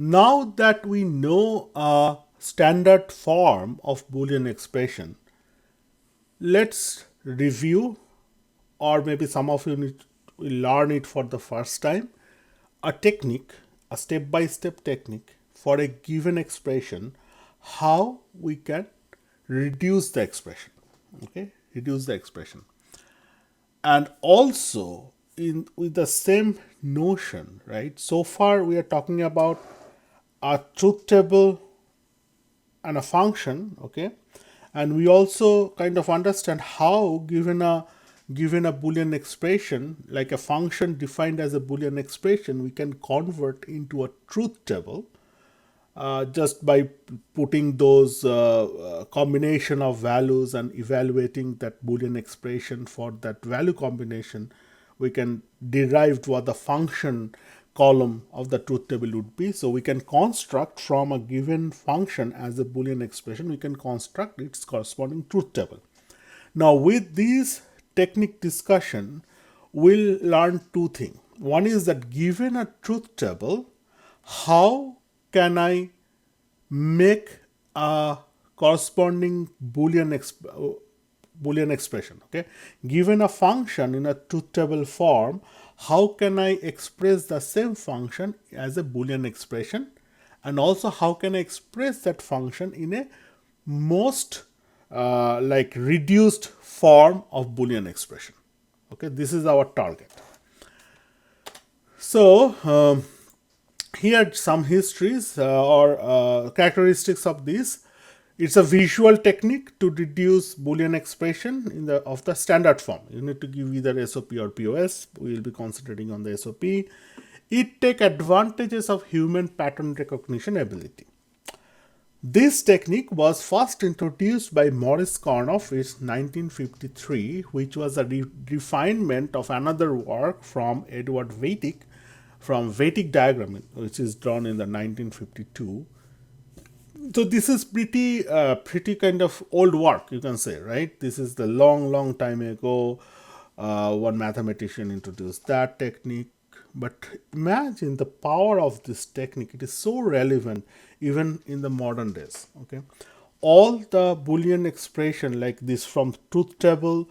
Now that we know a standard form of Boolean expression, let's review, or maybe some of you will learn it for the first time, a technique, a step-by-step technique for a given expression, how we can reduce the expression. Okay, reduce the expression. And also in with the same notion, right? So far we are talking about a truth table and a function, okay, and we also kind of understand how given a boolean expression, like a function defined as a boolean expression, we can convert into a truth table just by putting those combination of values and evaluating that boolean expression for that value combination. We can derive what the function column of the truth table would be. So we can construct from a given function as a boolean expression, we can construct its corresponding truth table. Now with this technique discussion, we'll learn two things. One is that given a truth table, how can I make a corresponding Boolean expression? Okay, given a function in a truth table form, how can I express the same function as a Boolean expression, and also how can I express that function in a most like reduced form of Boolean expression? Okay, this is our target. So here some histories or characteristics of this. It's a visual technique to reduce Boolean expression in the of the standard form. You need to give either SOP or POS. We will be concentrating on the SOP. It take advantages of human pattern recognition ability. This technique was first introduced by Maurice Karnoff in 1953, which was a refinement of another work from Edward Veitik from Veitik diagram, which is drawn in the 1952. So this is pretty kind of old work, you can say, right? This is the long time ago. One mathematician introduced that technique. But imagine the power of this technique. It is so relevant even in the modern days. Okay, all the Boolean expression like this, from truth table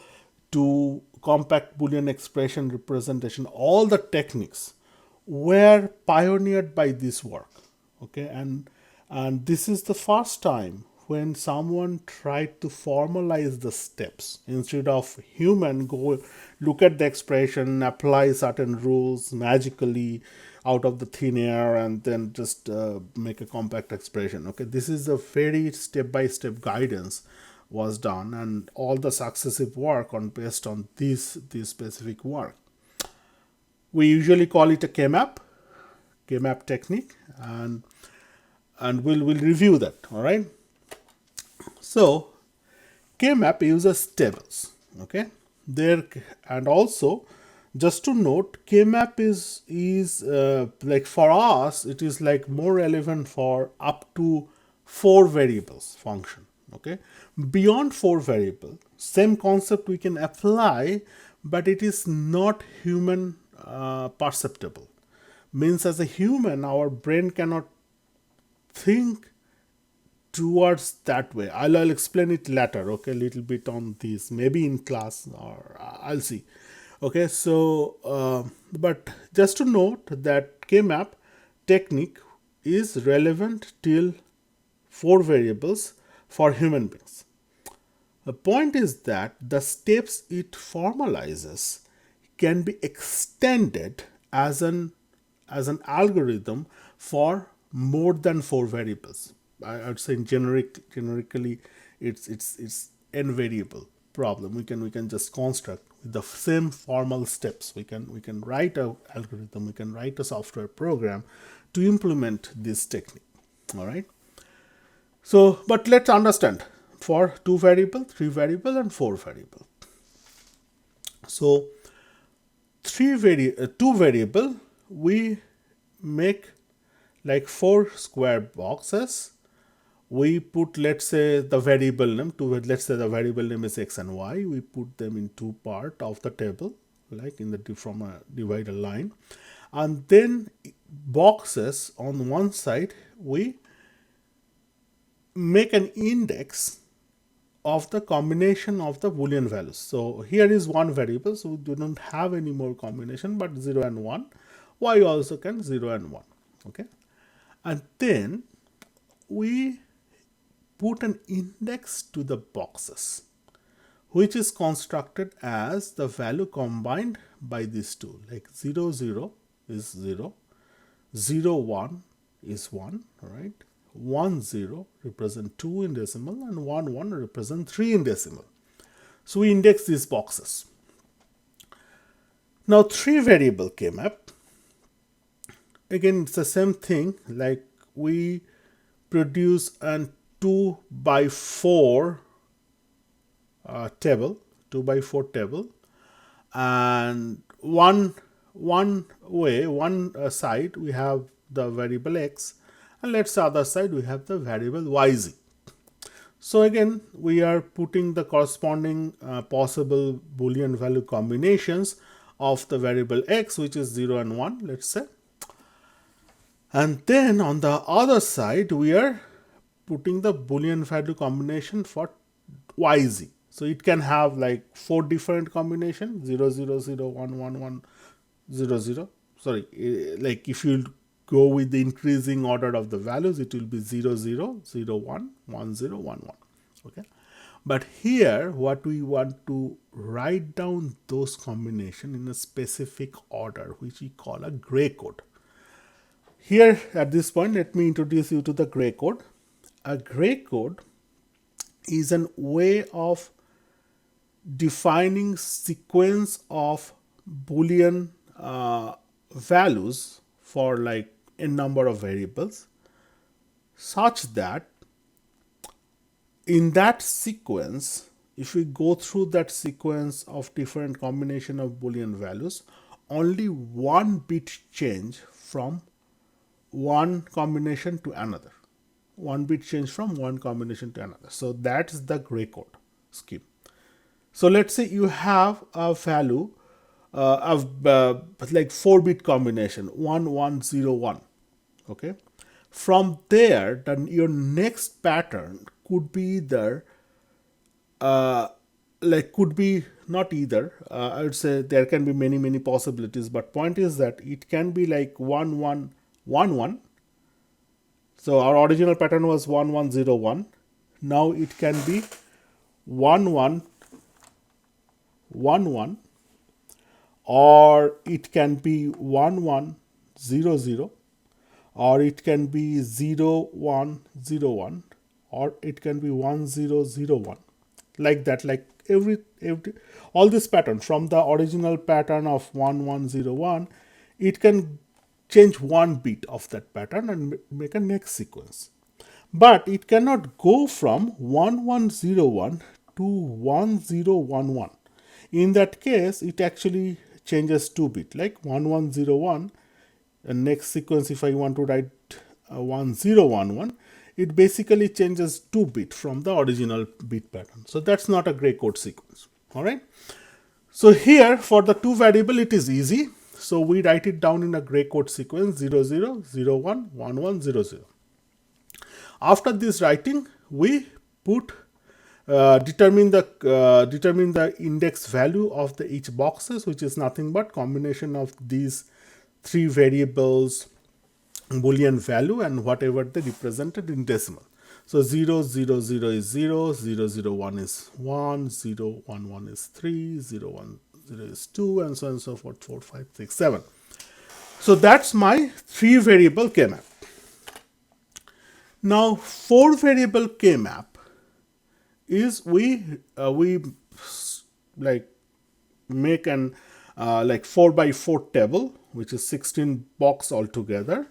to compact Boolean expression representation, all the techniques were pioneered by this work. Okay, and this is the first time when someone tried to formalize the steps instead of human go look at the expression, apply certain rules magically out of the thin air, and then just make a compact expression. Okay, this is a very step-by-step guidance was done, and all the successive work on based on this specific work. We usually call it a K-map technique, and we'll review that. All right. So K-map uses tables. Okay, there, and also just to note, K-map is like for us it is like more relevant for up to 4 variables function. Okay, beyond 4 variable, same concept we can apply, but it is not human perceptible. Means as a human, our brain cannot think towards that way. I'll explain it later. Okay, a little bit on this, maybe in class, or I'll see. Okay, so but just to note that K-map technique is relevant till 4 variables for human beings. The point is that the steps it formalizes can be extended as an algorithm for more than 4 variables. I would say generically it's n variable problem. We can just construct with the same formal steps. We can write a algorithm, we can write a software program to implement this technique. All right. So, but let's understand for 2 variable, 3 variable, and 4 variable. So 2 variable, we make like 4 square boxes. We put, let's say, the variable name to, let's say the variable name is x and y. We put them in 2 part of the table, like in the from a divider line, and then boxes on one side, we make an index of the combination of the boolean values. So here is one variable, so we do not have any more combination but 0 and 1. Y also can 0 and 1. Okay, and then we put an index to the boxes, which is constructed as the value combined by these two, like 0 0 is 0, 0 1 is 1, right? 1 0 represent 2 in decimal, and 1 1 represent 3 in decimal. So we index these boxes. Now 3 variable K-map, again it's the same thing, like we produce an 2 by 4 table, 2 by 4 table, and one side we have the variable x, and let's say other side we have the variable yz. So again we are putting the corresponding possible boolean value combinations of the variable x, which is 0 and 1, let's say, and then on the other side we are putting the boolean value combination for yz. So it can have like 4 different combinations, 0 0 0 1 1 1 0 0. Sorry, like if you go with the increasing order of the values, it will be 0 0 0 1 1 0 1 1. Okay, but here what we want to write down those combination in a specific order, which we call a gray code. Here at this point, let me introduce you to the gray code. A gray code is an way of defining sequence of boolean values for like a number of variables, such that in that sequence, if we go through that sequence of different combination of boolean values, only one bit change from one combination to another. One bit change from one combination to another. So that's the gray code scheme. So let's say you have a value of like 4-bit combination 1101. Okay, from there then your next pattern could be either could be not either, I would say there can be many possibilities, but point is that it can be like 1111. So our original pattern was 1101. Now it can be 1111, or it can be 1100, or it can be 0101, or it can be 1001, like that, like every all this pattern from the original pattern of 1101, it can change one bit of that pattern and make a next sequence. But it cannot go from 1101 to 1011. In that case, it actually changes 2 bit, like 1101. And next sequence, if I want to write 1011, it basically changes 2 bit from the original bit pattern. So that's not a gray code sequence. All right. So here for the 2 variable, it is easy. So we write it down in a gray code sequence 00 01 11 00. After this writing, we put determine the index value of the each boxes, which is nothing but combination of these 3 variables boolean value and whatever they represented in decimal. So 0 0 0 is 0, 0 0 1 is 1, 0 1 1 is 3, 0 1 0 is 2, and so on and so forth, 4 5 6 7. So that's my 3 variable K-map. Now 4 variable K-map is we like make an like 4 by 4 table, which is 16 box altogether,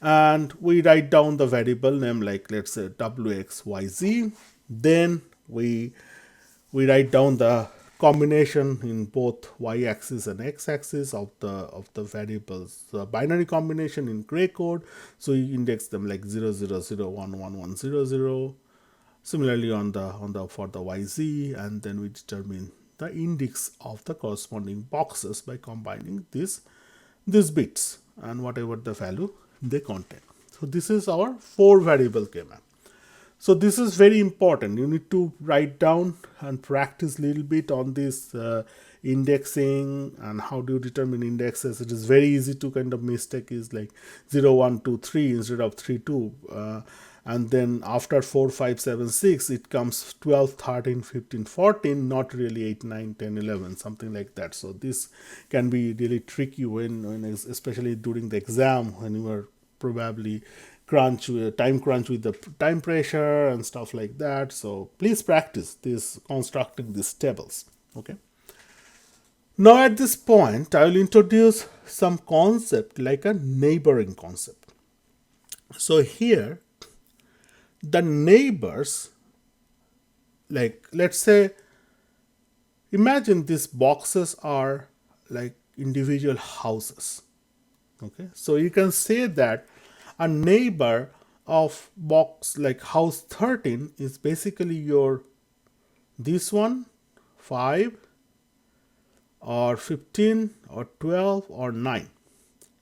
and we write down the variable name, like let's say wxyz. Then we write down the combination in both y-axis and x-axis of the variables, the binary combination in gray code. So you index them like 0 0 0 1 1 1 0 0. Similarly on the for the yz, and then we determine the index of the corresponding boxes by combining these these bits and whatever the value they contain. So this is our 4 variable K-map. So this is very important. You need to write down and practice a little bit on this indexing and how do you determine indexes. It is very easy to kind of mistake is like 0, 1, 2, 3 instead of 3, 2. And then after 4, 5, 7, 6, it comes 12, 13, 15, 14, not really 8, 9, 10, 11, something like that. So this can be really tricky when especially during the exam when you are probably time crunch with the time pressure and stuff like that. So please practice this constructing these tables. Okay. Now at this point, I will introduce some concept like a neighboring concept. So here, the neighbors, like let's say, imagine these boxes are like individual houses. Okay, so you can say that a neighbor of box like house 13 is basically your this one 5 or 15 or 12 or 9.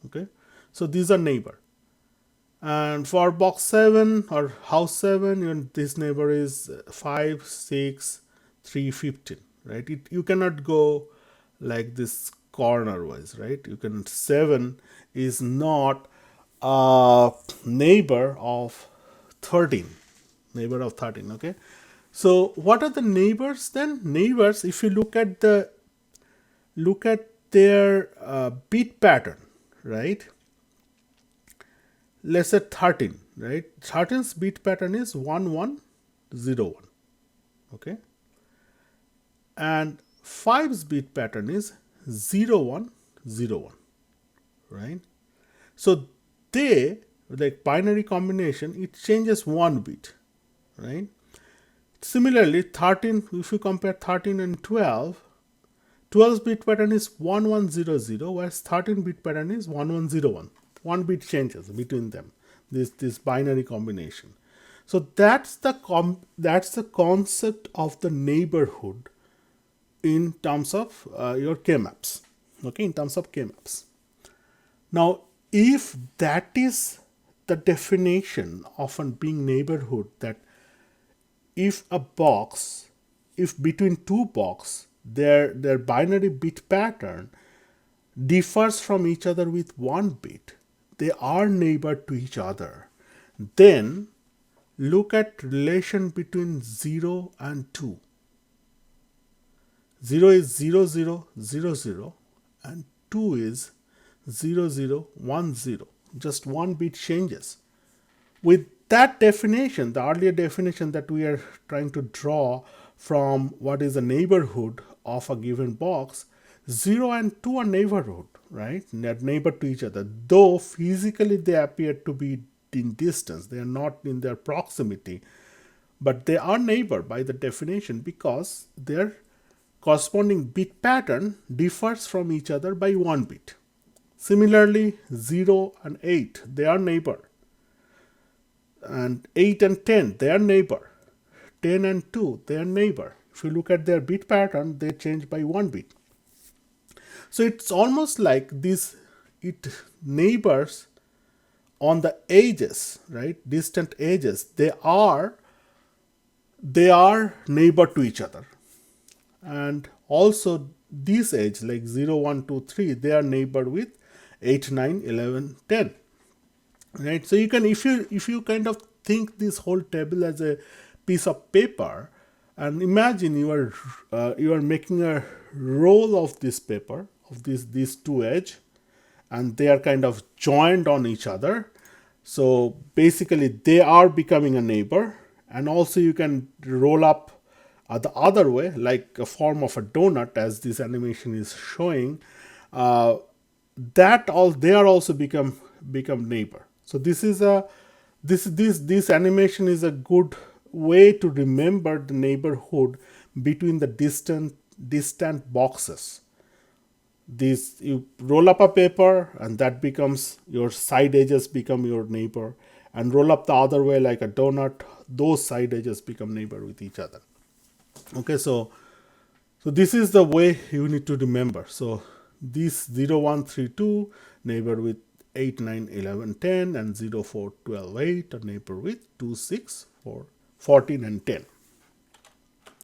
Okay, so these are neighbor, and for box 7 or house 7 this neighbor is 5, 6, 3, 15, right? You cannot go like this corner wise, right? You can 7 is not a neighbor of 13, okay. So what are the neighbors then? Neighbors, if you look at their bit pattern, right? Let's say 13, right? 13's bit pattern is 1101, okay, and 5's bit pattern is 0101, right? So they, like binary combination, it changes 1 bit, right? Similarly, 13, if you compare 13 and 12, 12's bit pattern is 1100, whereas 13 bit pattern is 1101. 1 bit changes between them, this binary combination. So that's the concept of the neighborhood in terms of your K-maps, okay, in terms of K-maps. Now, if that is the definition of a being neighborhood, that if between two box, their binary bit pattern differs from each other with 1 bit, they are neighbor to each other, then look at relation between 0 and 2. 0 is 0000 and 2 is 0010. Just 1 bit changes. With that definition, the earlier definition that we are trying to draw from what is a neighborhood of a given box, 0 and 2 are neighborhood, right? They're neighbor to each other. Though physically they appear to be in distance, they are not in their proximity, but they are neighbor by the definition because their corresponding bit pattern differs from each other by 1 bit. Similarly, 0 and 8, they are neighbor. And 8 and 10, they are neighbor. 10 and 2, they are neighbor. If you look at their bit pattern, they change by 1 bit. So it's almost like it neighbors on the edges, right? Distant edges, they are neighbor to each other. And also this edge like 0, 1, 2, 3, they are neighbor with 8, 9, 11, 10. Right? So you can, if you kind of think this whole table as a piece of paper, and imagine you are making a roll of this paper of these two edge, and they are kind of joined on each other. So basically they are becoming a neighbor. And also you can roll up the other way, like a form of a donut, as this animation is showing. They are also become neighbor. So this animation is a good way to remember the neighborhood between the distant boxes. You roll up a paper and that becomes your side edges become your neighbor, and roll up the other way like a donut, those side edges become neighbor with each other. Okay, so this is the way you need to remember. So this 0132 neighbor with 8, 9, 11, 10, and 0, 4, 12, 8, or neighbor with 2, 6, 4, 14, and 10.